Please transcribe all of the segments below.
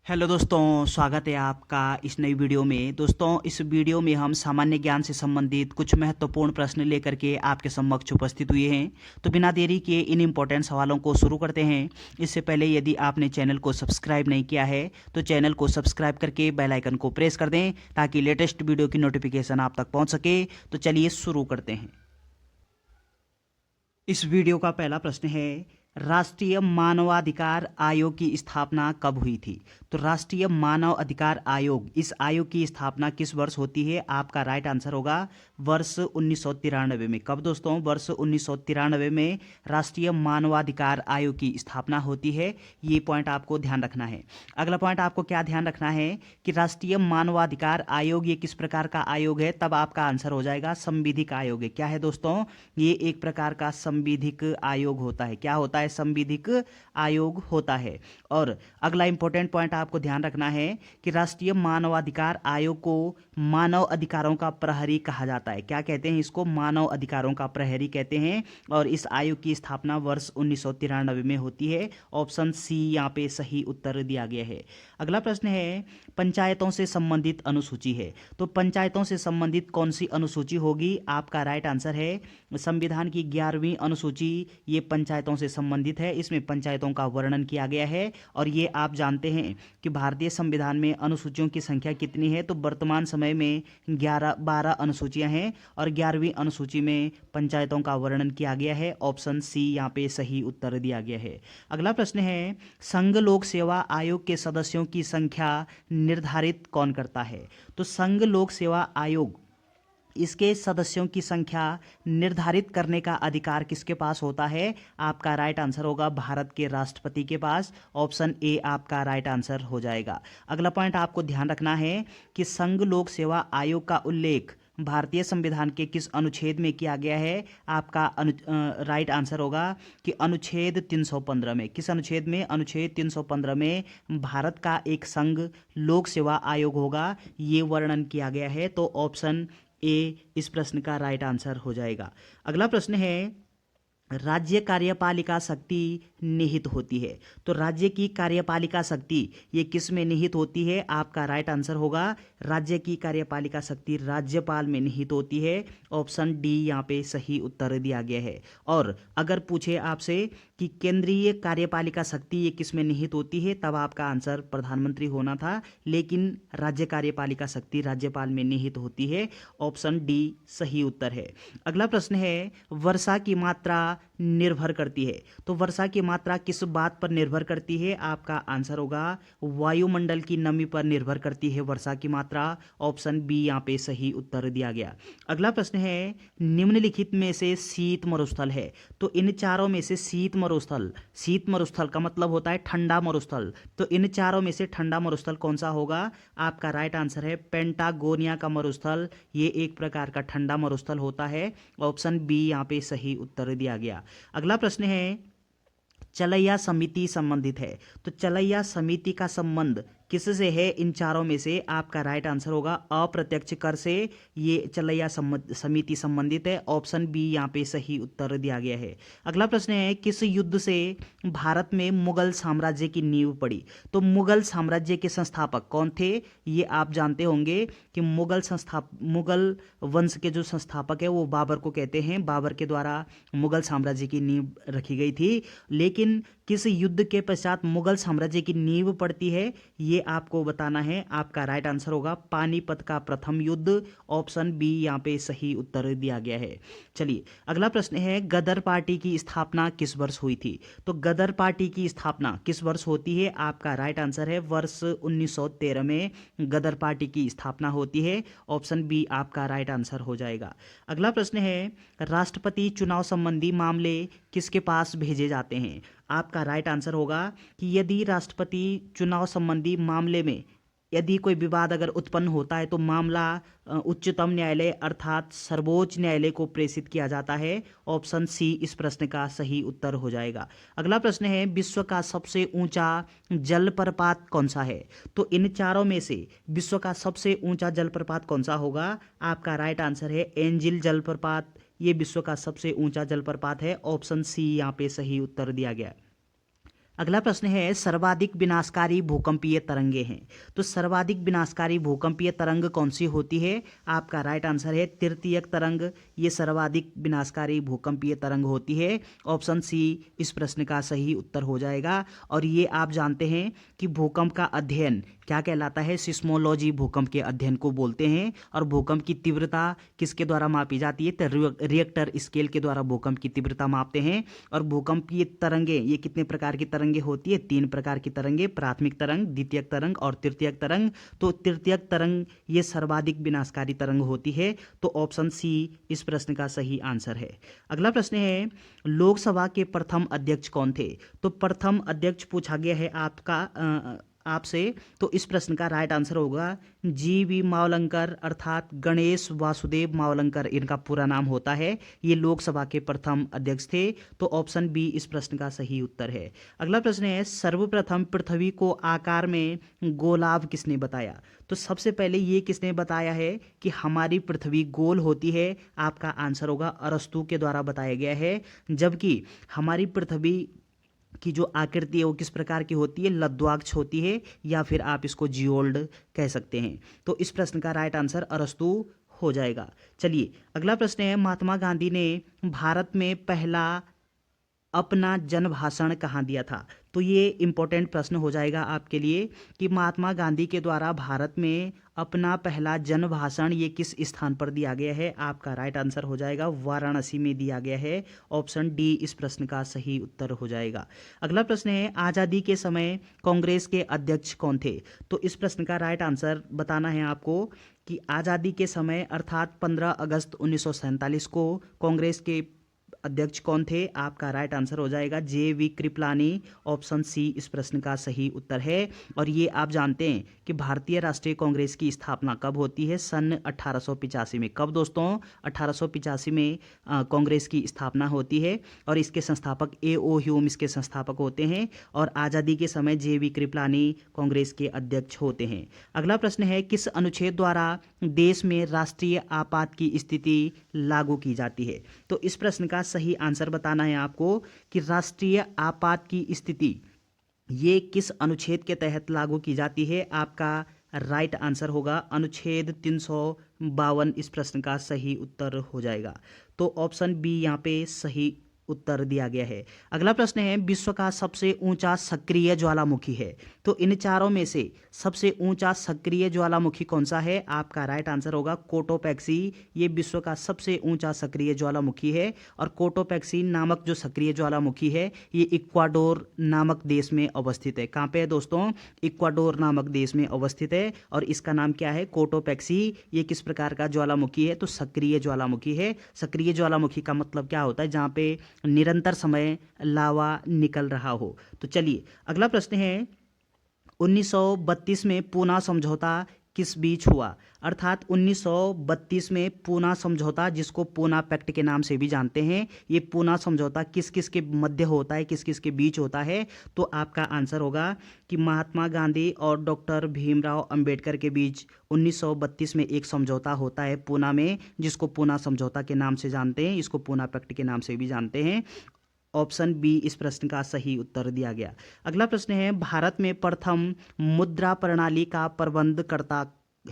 Hello दोस्तों, स्वागत है आपका इस नई वीडियो में। दोस्तों, इस वीडियो में हम सामान्य ज्ञान से संबंधित कुछ महत्वपूर्ण प्रश्न लेकर के आपके समक्ष उपस्थित हुए हैं। तो बिना देरी के इन इम्पोर्टेंट सवालों को शुरू करते हैं। इससे पहले यदि आपने चैनल को सब्सक्राइब नहीं किया है तो चैनल को सब्सक्राइब करके बेल आइकन को प्रेस कर दें ताकि लेटेस्ट वीडियो की नोटिफिकेशन आप तक पहुँच सके। तो चलिए शुरू करते हैं। इस वीडियो का पहला प्रश्न है, राष्ट्रीय मानवाधिकार आयोग की स्थापना कब हुई थी? तो राष्ट्रीय मानव अधिकार आयोग, इस आयोग की स्थापना किस वर्ष होती है? आपका राइट आंसर होगा वर्ष 1993 में। कब दोस्तों? वर्ष 1993 में राष्ट्रीय मानवाधिकार आयोग की स्थापना होती है। ये पॉइंट आपको ध्यान रखना है। अगला पॉइंट आपको क्या ध्यान रखना है कि राष्ट्रीय मानवाधिकार आयोग ये किस प्रकार का आयोग है? तब आपका आंसर हो जाएगा संविधिक आयोग है। क्या है दोस्तों? ये एक प्रकार का संविधिक आयोग होता है। क्या होता है? संविधिक आयोग होता है। और अगला इंपॉर्टेंट पॉइंट आपको ध्यान रखना है कि राष्ट्रीय मानवाधिकार आयोग को मानव अधिकारों का प्रहरी कहा जाता है। क्या कहते हैं इसको? मानव अधिकारों का प्रहरी कहते हैं। और इस आयोग की स्थापना वर्ष 1993 में होती है। ऑप्शन सी यहाँ पे सही उत्तर दिया गया है। अगला प्रश्न है, पंचायतों से संबंधित अनुसूची है। तो पंचायतों से संबंधित कौन सी अनुसूची होगी? आपका राइट आंसर है संविधान की 11वीं अनुसूची। ये पंचायतों से संबंधित है। इसमें पंचायतों का वर्णन किया गया है। और ये आप जानते हैं कि भारतीय संविधान में अनुसूचियों की संख्या कितनी है? तो वर्तमान समय में 12 अनुसूचियां हैं और 11वीं अनुसूची में पंचायतों का वर्णन किया गया है। ऑप्शन सी यहाँ पे सही उत्तर दिया गया है। अगला प्रश्न है, संघ लोक सेवा आयोग के सदस्यों की संख्या निर्धारित कौन करता है? तो संघ लोक सेवा आयोग, इसके सदस्यों की संख्या निर्धारित करने का अधिकार किसके पास होता है? आपका राइट आंसर होगा भारत के राष्ट्रपति के पास। ऑप्शन ए आपका राइट आंसर हो जाएगा। अगला पॉइंट आपको ध्यान रखना है कि संघ लोक सेवा आयोग का उल्लेख भारतीय संविधान के किस अनुच्छेद में किया गया है? आपका राइट आंसर होगा कि अनुच्छेद 315 में। किस अनुच्छेद में? अनुच्छेद 315 में भारत का एक संघ लोक सेवा आयोग होगा, ये वर्णन किया गया है। तो ऑप्शन ए इस प्रश्न का राइट आंसर हो जाएगा। अगला प्रश्न है, राज्य कार्यपालिका शक्ति निहित होती है। तो राज्य की कार्यपालिका शक्ति ये किस में निहित होती है? आपका राइट आंसर होगा राज्य की कार्यपालिका शक्ति राज्यपाल में निहित होती है। ऑप्शन डी यहाँ पे सही उत्तर दिया गया है। और अगर पूछे आपसे कि केंद्रीय कार्यपालिका शक्ति ये किस में निहित होती है, तब आपका आंसर प्रधानमंत्री होना था। लेकिन राज्य कार्यपालिका शक्ति राज्यपाल में निहित होती है। ऑप्शन डी सही उत्तर है। अगला प्रश्न है, वर्षा की मात्रा निर्भर करती है। तो वर्षा की मात्रा किस बात पर निर्भर करती है? आपका आंसर होगा वायुमंडल की नमी पर निर्भर करती है वर्षा की मात्रा। ऑप्शन बी यहाँ पे सही उत्तर दिया गया। अगला प्रश्न है, निम्नलिखित में से शीत मरुस्थल है। तो इन चारों में से शीत मरुस्थल का मतलब होता है ठंडा मरुस्थल। तो इन चारों में से ठंडा मरुस्थल कौन सा होगा? आपका राइट आंसर है पेंटागोनिया का मरुस्थल। ये एक प्रकार का ठंडा मरुस्थल होता है। ऑप्शन बी यहाँ पे सही उत्तर दिया गया। अगला प्रश्न है, चलैया समिति संबंधित है। तो चलैया समिति का संबंध किससे है? इन चारों में से आपका राइट आंसर होगा अप्रत्यक्ष कर से ये चलैया समिति संबंधित है। ऑप्शन बी यहाँ पे सही उत्तर दिया गया है। अगला प्रश्न है, किस युद्ध से भारत में मुगल साम्राज्य की नींव पड़ी? तो मुगल साम्राज्य के संस्थापक कौन थे? ये आप जानते होंगे कि मुगल वंश के जो संस्थापक है वो बाबर को कहते हैं। बाबर के द्वारा मुगल साम्राज्य की नींव रखी गई थी। लेकिन किस युद्ध के पश्चात मुगल साम्राज्य की नींव पड़ती है, ये आपको बताना है। आपका राइट आंसर होगा पानीपत का प्रथम युद्ध। ऑप्शन बी यहाँ पे सही उत्तर दिया गया है। चलिए अगला प्रश्न है, गदर पार्टी की स्थापना किस वर्ष हुई थी? तो गदर पार्टी की स्थापना किस वर्ष होती है? आपका राइट आंसर है वर्ष 1913 में गदर पार्टी की स्थापना होती है। ऑप्शन बी आपका राइट आंसर हो जाएगा। अगला प्रश्न है, राष्ट्रपति चुनाव संबंधी मामले किसके पास भेजे जाते हैं? आपका राइट आंसर होगा कि यदि राष्ट्रपति चुनाव संबंधी मामले में यदि कोई विवाद अगर उत्पन्न होता है तो मामला उच्चतम न्यायालय अर्थात सर्वोच्च न्यायालय को प्रेषित किया जाता है। ऑप्शन सी इस प्रश्न का सही उत्तर हो जाएगा। अगला प्रश्न है, विश्व का सबसे ऊंचा जलप्रपात कौन सा है? तो इन चारों में से विश्व का सबसे ऊंचा जलप्रपात कौन सा होगा? आपका राइट आंसर है एंजिल जलप्रपात। ये विश्व का सबसे ऊंचा जलप्रपात है। ऑप्शन सी यहाँ पे सही उत्तर दिया गया। अगला प्रश्न है सर्वाधिक विनाशकारी भूकंपीय तरंगे हैं। तो सर्वाधिक विनाशकारी भूकंपीय तरंग कौन सी होती है? आपका राइट आंसर है तृतीयक तरंग। ये सर्वाधिक विनाशकारी भूकंपीय तरंग होती है। ऑप्शन सी इस प्रश्न का सही उत्तर हो जाएगा। और ये आप जानते हैं कि भूकंप का अध्ययन क्या कहलाता है? सिस्मोलॉजी भूकंप के अध्ययन को बोलते हैं। और भूकंप की तीव्रता किसके द्वारा मापी जाती है? तो रिएक्टर स्केल के द्वारा भूकंप की तीव्रता मापते हैं। और भूकंप की तरंगे ये कितने प्रकार की तरंगे होती है? 3 प्रकार की तरंगे, प्राथमिक तरंग, द्वितीयक तरंग और तृतीयक तरंग। तो तृतीयक तरंग ये सर्वाधिक विनाशकारी तरंग होती है। तो ऑप्शन सी इस प्रश्न का सही आंसर है। अगला प्रश्न है लोकसभा के प्रथम अध्यक्ष कौन थे? तो प्रथम अध्यक्ष पूछा गया है आपसे। तो इस प्रश्न का राइट आंसर होगा जी.वी. मावलंकर, अर्थात गणेश वासुदेव मावलंकर इनका पूरा नाम होता है। ये लोकसभा के प्रथम अध्यक्ष थे। तो ऑप्शन बी इस प्रश्न का सही उत्तर है। अगला प्रश्न है सर्वप्रथम पृथ्वी को आकार में गोलाव किसने बताया? तो सबसे पहले ये किसने बताया है कि हमारी पृथ्वी गोल होती है? आपका आंसर होगा अरस्तू के द्वारा बताया गया है। जबकि हमारी पृथ्वी की जो आकृति है वो किस प्रकार की होती है? लद्वाक्ष होती है, या फिर आप इसको जियोल्ड कह सकते हैं। तो इस प्रश्न का राइट आंसर अरस्तू हो जाएगा। चलिए अगला प्रश्न है महात्मा गांधी ने भारत में पहला अपना जन भाषण कहाँ दिया था? तो ये इंपॉर्टेंट प्रश्न हो जाएगा आपके लिए कि महात्मा गांधी के द्वारा भारत में अपना पहला जन भाषण ये किस स्थान पर दिया गया है? आपका राइट आंसर हो जाएगा वाराणसी में दिया गया है। ऑप्शन डी इस प्रश्न का सही उत्तर हो जाएगा। अगला प्रश्न है आज़ादी के समय कांग्रेस के अध्यक्ष कौन थे? तो इस प्रश्न का राइट आंसर बताना है आपको कि आज़ादी के समय अर्थात 15 अगस्त 1947 को कांग्रेस के अध्यक्ष कौन थे? आपका राइट आंसर हो जाएगा जे.वी. कृपलानी। ऑप्शन सी इस प्रश्न का सही उत्तर है। और ये आप जानते हैं कि भारतीय राष्ट्रीय कांग्रेस की स्थापना कब होती है? सन 1885 में। कब दोस्तों? 1885 में कांग्रेस की स्थापना होती है। और इसके संस्थापक ए.ओ. ह्यूम इसके संस्थापक होते हैं। और आज़ादी के समय जे.वी. कृपलानी कांग्रेस के अध्यक्ष होते हैं। अगला प्रश्न है किस अनुच्छेद द्वारा देश में राष्ट्रीय आपात की स्थिति लागू की जाती है? तो इस प्रश्न का सही आंसर बताना है आपको कि राष्ट्रीय आपात की स्थिति ये किस अनुच्छेद के तहत लागू की जाती है? आपका राइट आंसर होगा अनुच्छेद 352 इस प्रश्न का सही उत्तर हो जाएगा। तो ऑप्शन बी यहाँ पे सही उत्तर दिया गया है। अगला प्रश्न है विश्व का सबसे ऊंचा सक्रिय ज्वालामुखी है। तो इन चारों में से सबसे ऊंचा सक्रिय ज्वालामुखी कौन सा है? आपका राइट आंसर होगा कोटोपैक्सी। ये विश्व का सबसे ऊंचा सक्रिय ज्वालामुखी है। और कोटोपैक्सी नामक जो सक्रिय ज्वालामुखी है ये इक्वाडोर नामक देश में अवस्थित है। कहाँ पे है दोस्तों? इक्वाडोर नामक देश में अवस्थित है। और इसका नाम क्या है? कोटोपैक्सी। ये किस प्रकार का ज्वालामुखी है? तो सक्रिय ज्वालामुखी है। सक्रिय ज्वालामुखी का मतलब क्या होता है? जहाँ पे निरंतर समय लावा निकल रहा हो। तो चलिए अगला प्रश्न है 1932 में पूना समझौता किस बीच हुआ? अर्थात 1932 में पूना समझौता, जिसको पूना पैक्ट के नाम से भी जानते हैं, ये पूना समझौता किस किस के मध्य होता है, किस किस के बीच होता है? तो आपका आंसर होगा कि महात्मा गांधी और डॉक्टर भीमराव अंबेडकर के बीच 1932 में एक समझौता होता है पूना में, जिसको पूना समझौता के नाम से जानते हैं, इसको पूना पैक्ट के नाम से भी जानते हैं। ऑप्शन बी इस प्रश्न का सही उत्तर दिया गया। अगला प्रश्न है भारत में प्रथम मुद्रा प्रणाली का प्रबंधकर्ता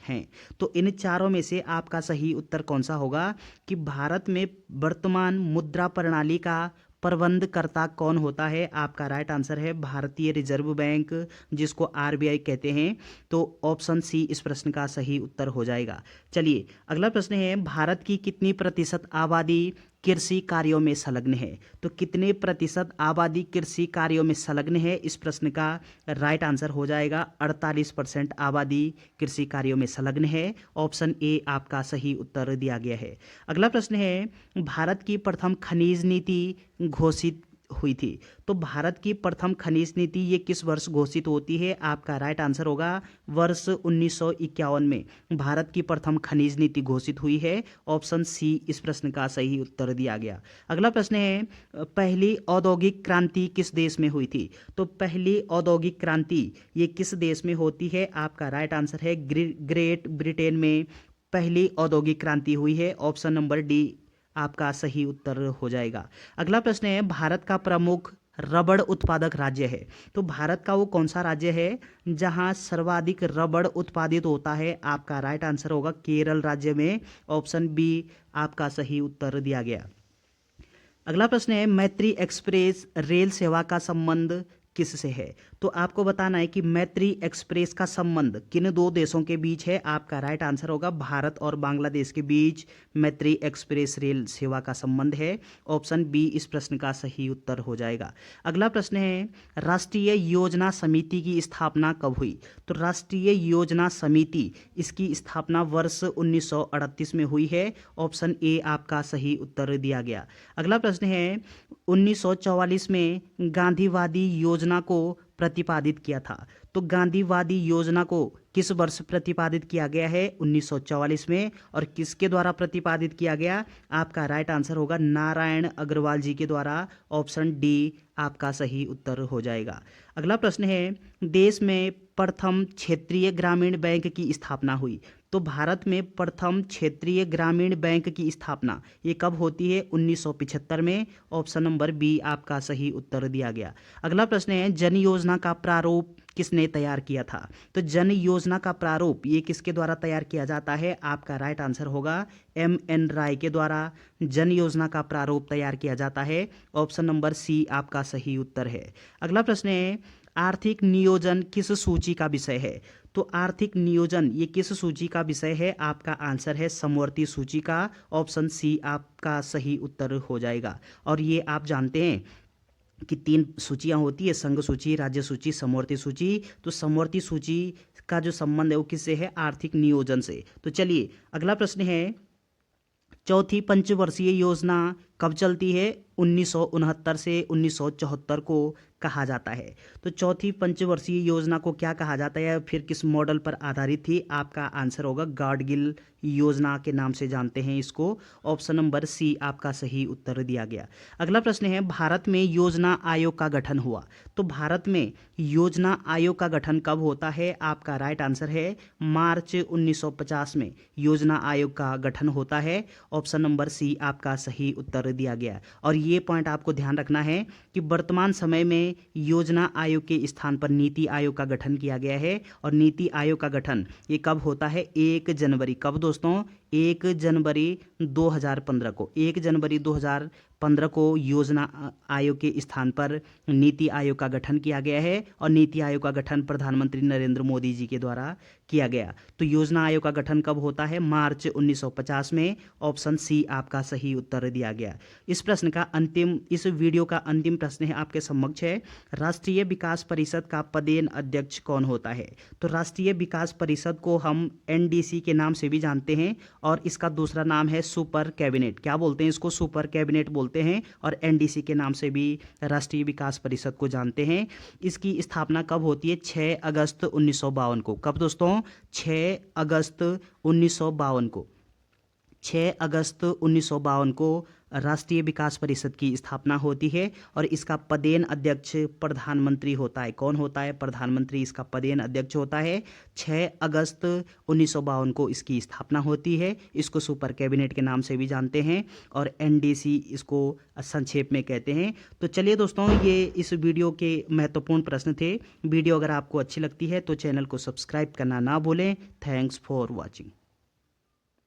हैं। तो इन चारों में से आपका सही उत्तर कौन सा होगा कि भारत में वर्तमान मुद्रा प्रणाली का प्रबंधकर्ता कौन होता है? आपका राइट आंसर है भारतीय रिजर्व बैंक, जिसको आरबीआई कहते हैं। तो ऑप्शन सी इस प्रश्न का सही उत्तर हो जाएगा। चलिए अगला प्रश्न है भारत की कितनी प्रतिशत आबादी कृषि कार्यों में संलग्न है? तो कितने प्रतिशत आबादी कृषि कार्यों में संलग्न है? इस प्रश्न का राइट आंसर हो जाएगा 48% आबादी कृषि कार्यों में संलग्न है। ऑप्शन ए आपका सही उत्तर दिया गया है। अगला प्रश्न है भारत की प्रथम खनिज नीति घोषित हुई थी। तो भारत की प्रथम खनिज नीति ये किस वर्ष घोषित होती है? आपका राइट आंसर होगा वर्ष 1951 में भारत की प्रथम खनिज नीति घोषित हुई है। ऑप्शन सी इस प्रश्न का सही उत्तर दिया गया। अगला प्रश्न है पहली औद्योगिक क्रांति किस देश में हुई थी? तो पहली औद्योगिक क्रांति ये किस देश में होती है? आपका राइट आंसर है ग्रेट ब्रिटेन में पहली औद्योगिक क्रांति हुई है। ऑप्शन नंबर डी आपका सही उत्तर हो जाएगा। अगला प्रश्न है भारत का प्रमुख रबड़ उत्पादक राज्य है? तो भारत का वो कौन सा राज्य है जहां सर्वाधिक रबड़ उत्पादित होता है? आपका राइट आंसर होगा केरल राज्य में। ऑप्शन बी आपका सही उत्तर दिया गया। अगला प्रश्न है, मैत्री एक्सप्रेस रेल सेवा का संबंध किससे है? तो आपको बताना है कि मैत्री एक्सप्रेस का संबंध किन दो देशों के बीच है? आपका राइट आंसर होगा भारत और बांग्लादेश के बीच मैत्री एक्सप्रेस रेल सेवा का संबंध है। ऑप्शन बी इस प्रश्न का सही उत्तर हो जाएगा। अगला प्रश्न है, राष्ट्रीय योजना समिति की स्थापना कब हुई? तो राष्ट्रीय योजना समिति इसकी स्थापना वर्ष 1938 में हुई है। ऑप्शन ए आपका सही उत्तर दिया गया। अगला प्रश्न है, 1944 में गांधीवादी योजना को प्रतिपादित किया था। तो गांधीवादी योजना को किस वर्ष प्रतिपादित किया गया है? 1944 में। और किसके द्वारा प्रतिपादित किया गया? आपका राइट आंसर होगा नारायण अग्रवाल जी के द्वारा। ऑप्शन डी आपका सही उत्तर हो जाएगा। अगला प्रश्न है, देश में प्रथम क्षेत्रीय ग्रामीण बैंक की स्थापना हुई। तो भारत में प्रथम क्षेत्रीय ग्रामीण बैंक की स्थापना ये कब होती है? 1975 में। ऑप्शन नंबर बी आपका सही उत्तर दिया गया। अगला प्रश्न है, जन योजना का प्रारूप किसने तैयार किया था? तो जन योजना का प्रारूप ये किसके द्वारा तैयार किया जाता है? आपका राइट आंसर होगा MN राय के द्वारा जन योजना का प्रारूप तैयार किया जाता है। ऑप्शन नंबर सी आपका सही उत्तर है। अगला प्रश्न है, आर्थिक नियोजन किस सूची का विषय है? तो आर्थिक नियोजन ये किस सूची का विषय है? आपका आंसर है समवर्ती सूची का। ऑप्शन सी आपका सही उत्तर हो जाएगा। और ये आप जानते हैं कि 3 सूचियां होती है, संघ सूची, राज्य सूची, समवर्ती सूची। तो समवर्ती सूची का जो संबंध है वो किससे है? आर्थिक नियोजन से। तो चलिए अगला प्रश्न है, चौथी पंचवर्षीय योजना कब चलती है? 1969 से 1974 को कहा जाता है। तो चौथी पंचवर्षीय योजना को क्या कहा जाता है, फिर किस मॉडल पर आधारित थी? आपका आंसर होगा गाडगिल योजना के नाम से जानते हैं इसको। ऑप्शन नंबर सी आपका सही उत्तर दिया गया। अगला प्रश्न है, भारत में योजना आयोग का गठन हुआ। तो भारत में योजना आयोग का गठन कब होता है? आपका राइट आंसर है मार्च 1950 में योजना आयोग का गठन होता है। ऑप्शन नंबर सी आपका सही उत्तर दिया गया। और ये पॉइंट आपको ध्यान रखना है कि वर्तमान समय में योजना आयोग के स्थान पर नीति आयोग का गठन किया गया है। और नीति आयोग का गठन ये कब होता है? 1 जनवरी। कब दोस्तों? 1 जनवरी 2015 को। 1 जनवरी 2015 को योजना आयोग के स्थान पर नीति आयोग का गठन किया गया है। और नीति आयोग का गठन प्रधानमंत्री नरेंद्र मोदी जी के द्वारा किया गया। तो योजना आयोग का गठन कब होता है? मार्च 1950 में। ऑप्शन सी आपका सही उत्तर दिया गया। इस वीडियो का अंतिम प्रश्न है आपके समक्ष है, राष्ट्रीय विकास परिषद का पदेन अध्यक्ष कौन होता है? तो राष्ट्रीय विकास परिषद को हम NDC के नाम से भी जानते हैं और इसका दूसरा नाम है सुपर कैबिनेट। क्या बोलते हैं इसको? सुपर कैबिनेट बोलते हैं। और NDC के नाम से भी राष्ट्रीय विकास परिषद को जानते हैं। इसकी स्थापना कब होती है? 6 अगस्त 1952 को। कब दोस्तों? 6 अगस्त 1952 को। 6 अगस्त 1952 को राष्ट्रीय विकास परिषद की स्थापना होती है। और इसका पदेन अध्यक्ष प्रधानमंत्री होता है। कौन होता है? प्रधानमंत्री इसका पदेन अध्यक्ष होता है। 6 अगस्त 1952 को इसकी स्थापना होती है। इसको सुपर कैबिनेट के नाम से भी जानते हैं और NDC इसको संक्षेप में कहते हैं। तो चलिए दोस्तों, ये इस वीडियो के महत्वपूर्ण प्रश्न थे। वीडियो अगर आपको अच्छी लगती है तो चैनल को सब्सक्राइब करना ना भूलें। Thanks for watching.